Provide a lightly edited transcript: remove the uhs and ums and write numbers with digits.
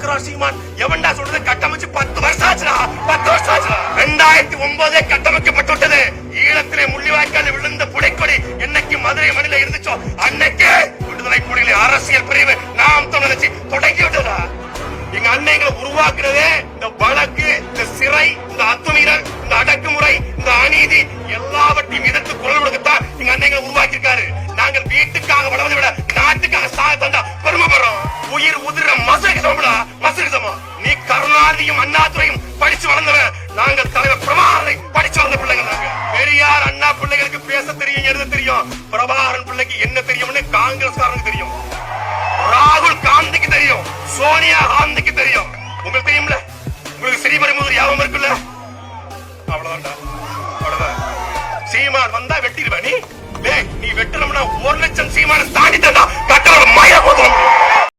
பாக்குறோம் சீமான். எவன்டா சொல்றது? கட்டமைச்சு 10 வருஷம் ஆச்சுடா. 10 வருஷம் ஆச்சுடா. 2009 கட்டமைக்கப்பட்டு விட்டது. ஈழத்திலே முள்ளிவாய்க்கால் விழுந்த புடைக்கொடி என்னைக்கு மதுரை மண்ணில இருந்துச்சோ அன்னைக்கே விடுதலை புலிகளின் அரசியல் பிரிவு நாம் தொடர்ச்சி தொடங்கி விட்டதா. எங்க அன்னைகளை உருவாக்குறதே இந்த வழக்கு, இந்த சிறை, இந்த அத்துமீறல், இந்த அடக்குமுறை, இந்த அநீதி எல்லாவற்றையும் எதிர்த்து குரல் கொடுக்கத்தான் எங்க அன்னைகளை உருவாக்கி இருக்காரு. நாங்கள் வீட்டுக்காக வளர்வதை விட நாட்டுக்காக சாக தந்தா பெருமைப்படுறோம். உயிர் உதிர மசகு சமடா, மசகு சமம். நீ கருணாநிதியும் அண்ணாதுரையும் படிச்சு வளர்ந்தவன். நாங்கள் தலைவர் பிரபாகரனை படிச்சு வளர்ந்த பிள்ளைகள். நாங்க பெரியார் அண்ணா பிள்ளைகளுக்கு பேச தெரியும், எழுத தெரியும். பிரபாகரன் பிள்ளைக்கு என்ன தெரியும்னு காங்கிரஸ்காரனுக்கு தெரியும், ராகுல் காந்திக்கு தெரியும், சோனியா காந்திக்கு தெரியும். உங்களுக்கு தெரியும்ல? உங்களுக்கு ஸ்ரீபெரும்புதூர் ஞாபகம் இருக்குல்ல? அவ்வளவுதான்டா, அவ்வளவுதான். சீமான் வந்தா வெட்டிடுவ நீ. நீ வெட்டணும்னா 1 லட்சம் சீமான தாண்டி தந்தா கட்டளை மய போதும்.